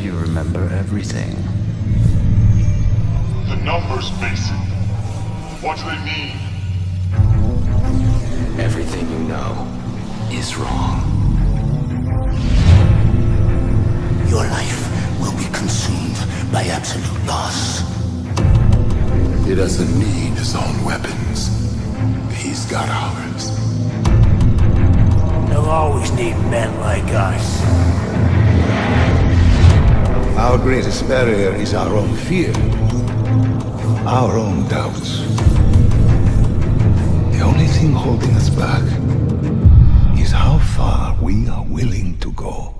you remember everything. The numbers, Mason. What do they mean? Everything you know is wrong. Your life will be consumed by absolute loss. He doesn't need his own weapons. He's got ours. They'll always need men like us. Our greatest barrier is our own fear. Our own doubts. The only thing holding us back is how far we are willing to go.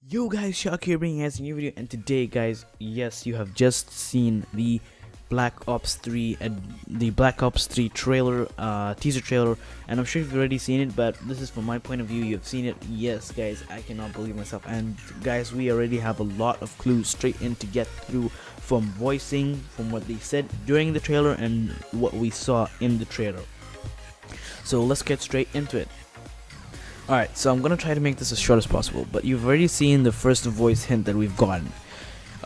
Yo guys, Shock here bringing us a new video, and today guys, yes, you have just seen the Black Ops 3 trailer, teaser trailer, and I'm sure you've already seen it, but this is from my point of view. You've seen it. Yes guys, I cannot believe myself. And guys, we already have a lot of clues straight in to get through, from voicing, from what they said during the trailer and what we saw in the trailer. So let's get straight into it. Alright, so I'm gonna try to make this as short as possible, but you've already seen the first voice hint that we've gotten.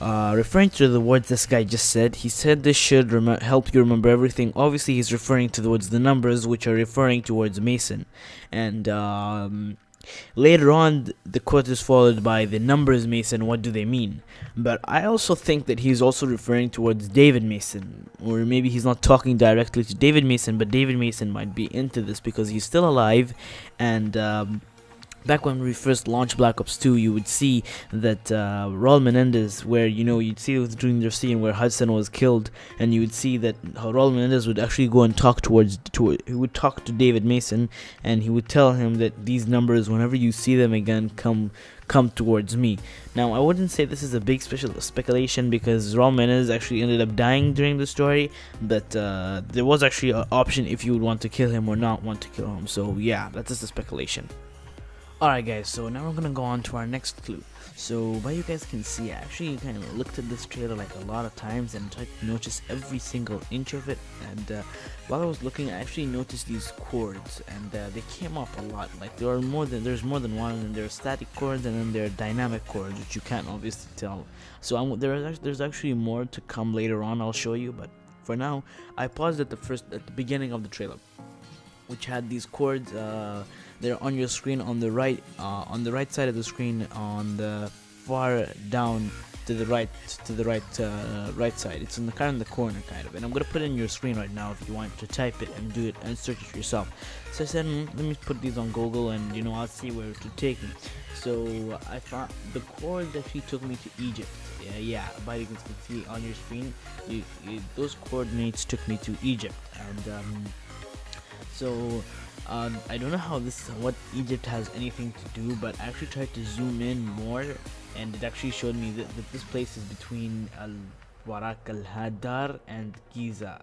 Referring to the words this guy just said, he said this should help you remember everything. Obviously, he's referring towards the numbers, which are referring towards Mason. And later on, the quote is followed by the numbers, Mason, what do they mean? But I also think that he's also referring towards David Mason, or maybe he's not talking directly to David Mason, but David Mason might be into this because he's still alive. And back when we first launched Black Ops 2, you would see that Raul Menendez, where you'd see during the scene where Hudson was killed, and you would see that Raul Menendez would actually go and talk he would talk to David Mason, and he would tell him that these numbers, whenever you see them again, come towards me. Now, I wouldn't say this is a big speculation because Raul Menendez actually ended up dying during the story, but there was actually an option if you would want to kill him or not want to kill him. So yeah, that's just a speculation. Alright guys, so now we're gonna go on to our next clue. So by you guys can see, I actually kind of looked at this trailer like a lot of times and tried to notice every single inch of it. And while I was looking, I actually noticed these chords, and they came up a lot. Like there's more than one, and there are static chords and then there are dynamic chords, which you can't obviously tell. So there's actually more to come later on. I'll show you, but for now, I paused at the beginning of the trailer, which had these chords. They're on your screen on the right side of the screen, on the far down to the right side. It's in the corner kind of, and I'm gonna put it in your screen right now if you want to type it and do it and search it yourself. So I said, let me put these on Google, and I'll see where to take me. So I found the chords actually took me to Egypt. Yeah, but you can see on your screen, those coordinates took me to Egypt. And so I don't know what Egypt has anything to do, but I actually tried to zoom in more, and it actually showed me that this place is between Warak al-Hadar and Giza,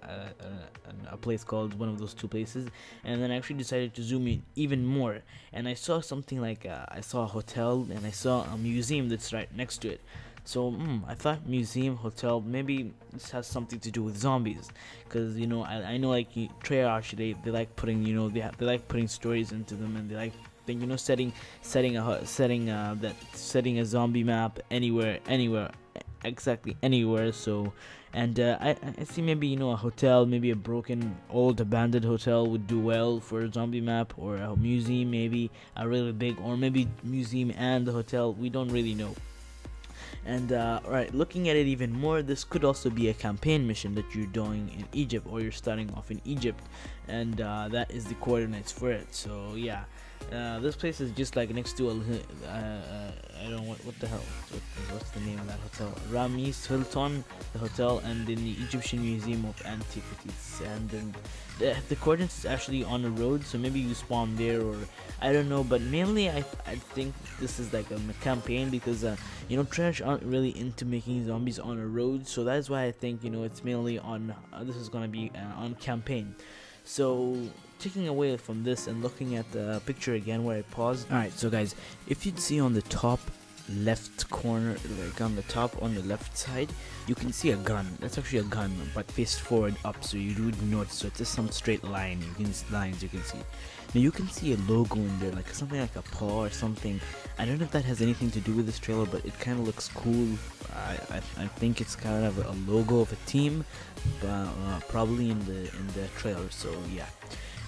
a place called one of those two places. And then I actually decided to zoom in even more, and I saw something like I saw a hotel, and I saw a museum that's right next to it. So I thought museum, hotel, maybe this has something to do with zombies, because I know like Treyarch, they like putting they like putting stories into them, and they like setting a zombie map anywhere, exactly anywhere. So and I see maybe a hotel, maybe a broken old abandoned hotel would do well for a zombie map, or a museum, maybe a really big, or maybe museum and the hotel, we don't really know. And alright, looking at it even more, this could also be a campaign mission that you're doing in Egypt, or you're starting off in Egypt, and that is the coordinates for it. So yeah, this place is just like next to I don't know what the hell, what's the name of that hotel? Ramis Hilton, the hotel, and then the Egyptian Museum of Antiquities. And then the coordinates is actually on a road, so maybe you spawn there, or I don't know. But mainly I think this is like a campaign, because Treyarch aren't really into making zombies on a road, so that's why I think it's mainly on this is gonna be on campaign. So taking away from this and looking at the picture again where I paused. Alright, so guys, if you'd see on the top left corner, like on the top on the left side, you can see a gun. That's actually a gun, but faced forward up, so you would notice. So it's just some straight line. You can see. Now you can see a logo in there, like something like a paw or something. I don't know if that has anything to do with this trailer, but it kind of looks cool. I think it's kind of a logo of a team, but probably in the trailer. So yeah.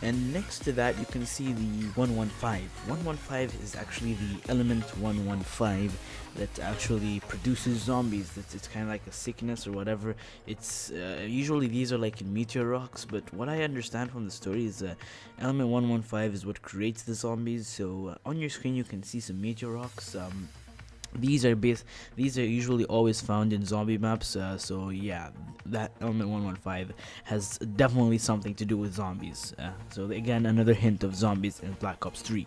And next to that, you can see the 115. 115 is actually the element 115 that actually produces zombies. It's kind of like a sickness or whatever. It's usually these are like in meteor rocks, but what I understand from the story is element 115 is what creates the zombies. So on your screen, you can see some meteor rocks. These are usually always found in zombie maps, so yeah, that element 115 has definitely something to do with zombies. So again, another hint of zombies in Black Ops 3.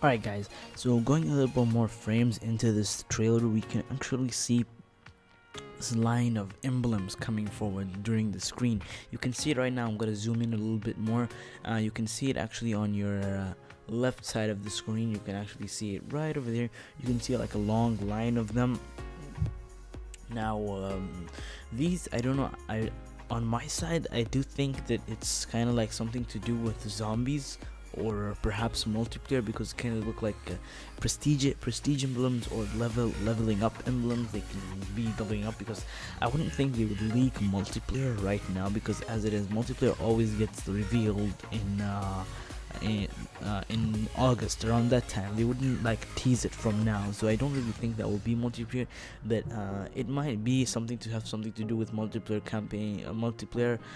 Alright guys, so going a little bit more frames into this trailer, we can actually see this line of emblems coming forward during the screen. You can see it right now. I'm going to zoom in a little bit more. You can see it actually on your left side of the screen. You can actually see it right over there. You can see like a long line of them. Now these, I don't know, on my side I do think that it's kind of like something to do with zombies or perhaps multiplayer, because it kind of look like prestige emblems or leveling up emblems. They can be leveling up, because I wouldn't think they would leak multiplayer right now, because as it is, multiplayer always gets revealed in August, around that time. They wouldn't like tease it from now, so I don't really think that will be multiplayer, but it might be something to have something to do with multiplayer campaign, multiplayer's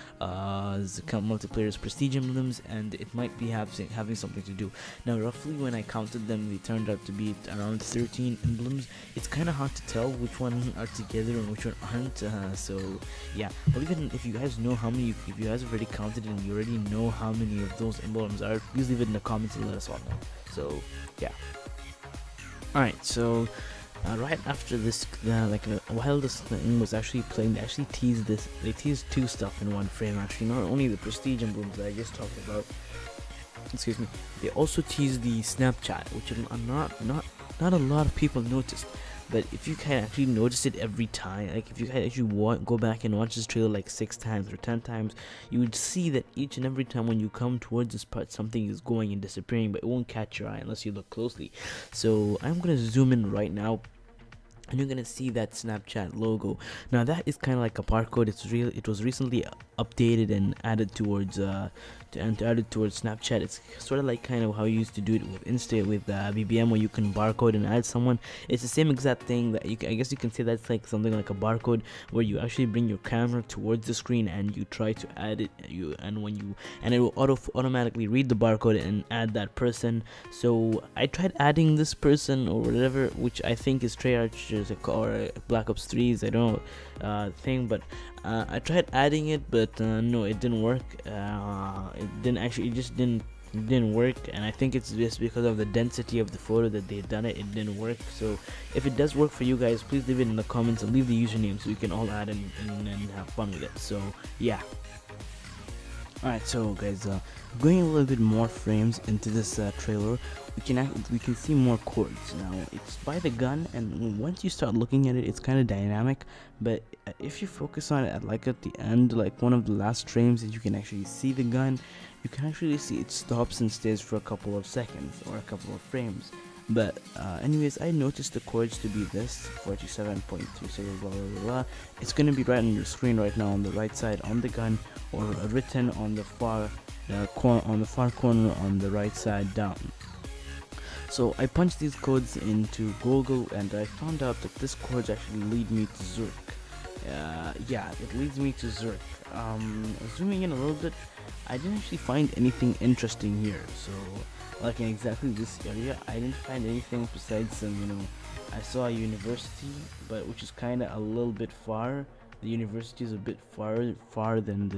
prestige emblems, and it might be having something to do. Now roughly when I counted them, they turned out to be around 13 emblems. It's kind of hard to tell which one are together and which one aren't, so yeah. But even if you guys know how many, if you guys already counted and you already know how many of those emblems are, please leave it in the comments and let us all know. So yeah. Alright, so right after this, while this thing was actually playing, they actually teased this. They teased two stuff in one frame. Actually, not only the prestige emblems that I just talked about. Excuse me. They also teased the Snapchat, which not a lot of people noticed. But if you can actually notice it every time, like if you can actually go back and watch this trailer like 6 times or 10 times, you would see that each and every time when you come towards this part, something is going and disappearing, but it won't catch your eye unless you look closely. So I'm gonna zoom in right now, and you're gonna see that Snapchat logo. Now that is kind of like a barcode. It was recently updated and added towards Snapchat. It's sort of like kind of how you used to do it with Insta, with BBM, where you can barcode and add someone. It's the same exact thing that I guess you can say that's like something like a barcode, where you actually bring your camera towards the screen and you try to add it. And it will automatically read the barcode and add that person. So I tried adding this person or whatever, which I think is Treyarch or Black Ops 3's, I don't know, thing, but I tried adding it, but no, it didn't work. It just didn't work, and I think it's just because of the density of the photo that they've done it. It didn't work. So if it does work for you guys, please leave it in the comments and leave the username so we can all add and have fun with it. So yeah. Alright, so guys, going a little bit more frames into this trailer, we can see more chords. Now it's by the gun, and once you start looking at it, it's kind of dynamic. But if you focus on it at the end, like one of the last frames, that you can actually see the gun, you can actually see it stops and stays for a couple of seconds or a couple of frames. But anyways, I noticed the chords to be this 47.3 seconds, blah blah blah. It's gonna be right on your screen right now on the right side on the gun, or written on the far corner on the right side down. So I punched these codes into Google, and I found out that this codes actually lead me to Zurk. Yeah, it leads me to Zurk. Zooming in a little bit, I didn't actually find anything interesting here. So like in exactly this area, I didn't find anything besides some, I saw a university, but which is kind of a little bit far. The university is a bit far than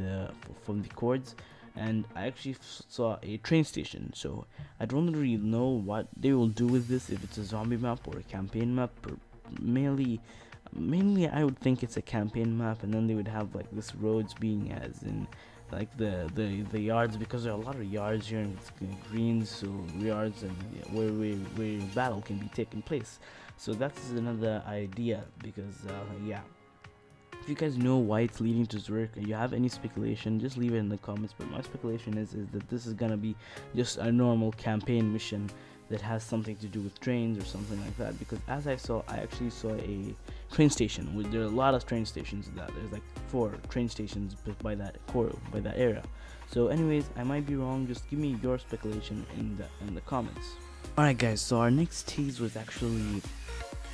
from the chords, and I actually saw a train station. So I don't really know what they will do with this, if it's a zombie map or a campaign map. Or mainly I would think it's a campaign map, and then they would have like this roads being as in like the yards, because there are a lot of yards here in Greens, so yards, and where battle can be taking place. So that's another idea, because yeah, if you guys know why it's leading to Zurich and you have any speculation, just leave it in the comments. But my speculation is that this is gonna be just a normal campaign mission that has something to do with trains or something like that, because as I actually saw a train station. There are a lot of train stations there's like 4 train stations by that area. So anyways, I might be wrong. Just give me your speculation in the comments. Alright guys, so our next tease was actually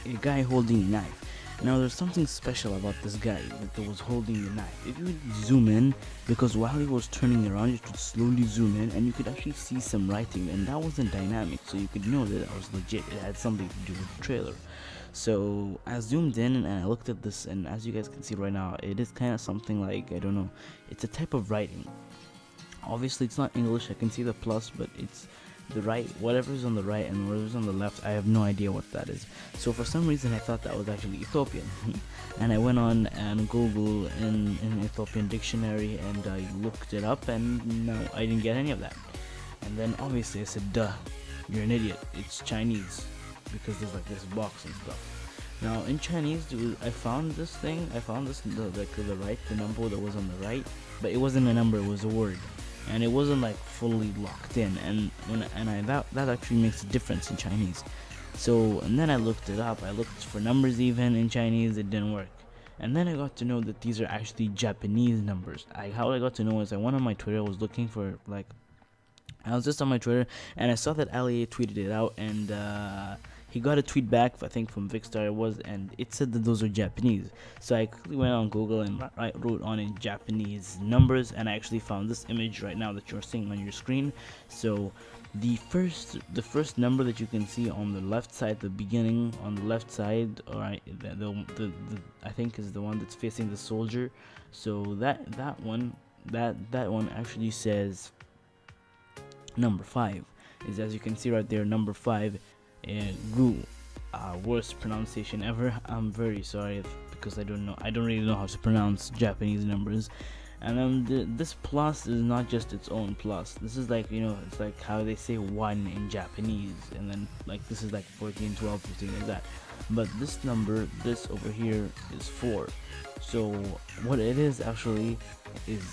a guy holding a knife. Now there's something special about this guy that was holding the knife. If you would zoom in, because while he was turning around, you could slowly zoom in and you could actually see some writing, and that wasn't dynamic, so you could know that it was legit. It had something to do with the trailer. So I zoomed in and I looked at this, and as you guys can see right now, it is kind of something like, I don't know, it's a type of writing. Obviously it's not English, I can see the plus, but it's the right, whatever is on the right and whatever is on the left, I have no idea what that is. So for some reason I thought that was actually Ethiopian and I went on and Google in Ethiopian dictionary and I looked it up, and no, I didn't get any of that. And then obviously I said, duh, you're an idiot, it's Chinese, because there's like this box and stuff. Now in Chinese, I found this thing, the number that was on the right, but it wasn't a number, it was a word. And it wasn't like fully locked in, and that actually makes a difference in Chinese. So, and then I looked it up, I looked for numbers even in Chinese, it didn't work. And then I got to know that these are actually Japanese numbers. How I got to know is I went on my Twitter, I was looking for, like, I was just on my Twitter and I saw that Ali tweeted it out, and he got a tweet back, I think from Vicstar it was, and it said that those are Japanese. So I quickly went on Google and wrote on in Japanese numbers, and I actually found this image right now that you're seeing on your screen. So the first number that you can see on the left side, the beginning on the left side, alright, the I think is the one that's facing the soldier. So that one actually says number 5. Is, as you can see right there, number 5. Gu, worst pronunciation ever. I'm very sorry because I don't really know how to pronounce Japanese numbers. And then this plus is not just its own plus. This is like, you know, it's like how they say 1 in Japanese, and then like this is like 14, 12, 15, like that. But this number, this over here, is 4. So what it is actually is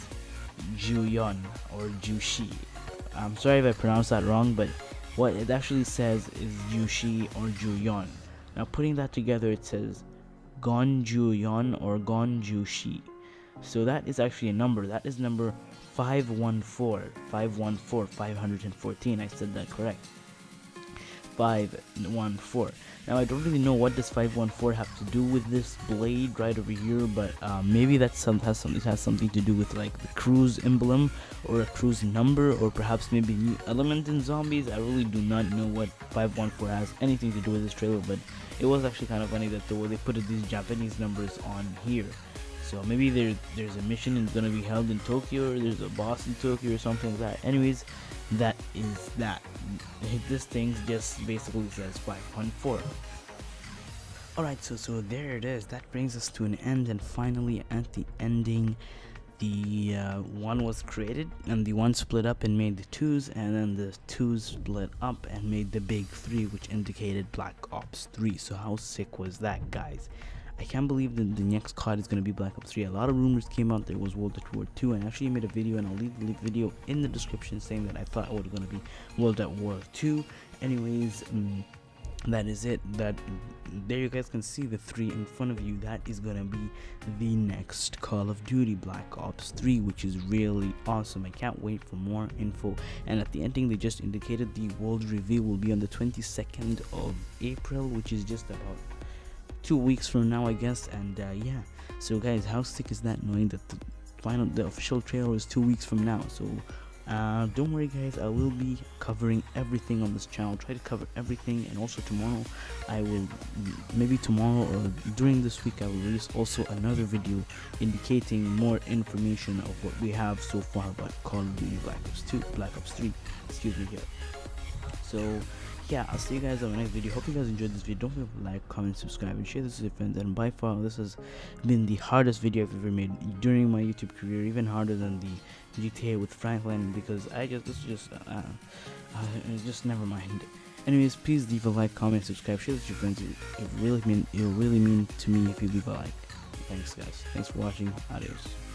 Juyon or Jushi. I'm sorry if I pronounced that wrong, but what it actually says is Jushi or Juyon. Now putting that together, it says Gon Juyon or Gon Jushi. So that is actually a number. That is number 514. 514. I said that correct. 514. Now I don't really know what does 514 have to do with this blade right over here, but maybe that has something to do with like the cruise emblem or a cruise number, or perhaps maybe a new element in zombies. I really do not know what 514 has anything to do with this trailer, but it was actually kind of funny that the way they put these Japanese numbers on here. So maybe there's a mission that's gonna be held in Tokyo, or there's a boss in Tokyo or something like that. Anyways, that is that. This thing just basically says 514. Alright, so there it is. That brings us to an end, and finally at the ending, the 1 was created, and the 1 split up and made the 2s, and then the 2s split up and made the big 3, which indicated Black Ops 3. So how sick was that, guys? I can't believe that the next COD is going to be Black Ops 3. A lot of rumors came out there was World at War 2, and I actually made a video, and I'll leave the video in the description saying that I thought it was going to be World at War 2. Anyways, that is it. That there you guys can see the 3 in front of you. That is going to be the next Call of Duty Black Ops 3, which is really awesome. I can't wait for more info. And at the ending, they just indicated the world reveal will be on the 22nd of April, which is just about 2 weeks from now, I guess. And yeah, so guys, how sick is that, knowing that the official trailer is 2 weeks from now? So don't worry guys, I will be covering everything on this channel, try to cover everything. And also tomorrow I will, maybe tomorrow or during this week, I will release also another video indicating more information of what we have so far about Call of Duty Black Ops 3, excuse me here. So yeah, I'll see you guys on my next video. Hope you guys enjoyed this video. Don't forget to like, comment, subscribe, and share this with your friends. And by far, this has been the hardest video I've ever made during my YouTube career, even harder than the GTA with Franklin, because just never mind. Anyways, please leave a like, comment, subscribe, share this with your friends. It'll really mean to me if you leave a like. Thanks guys. Thanks for watching. Adios.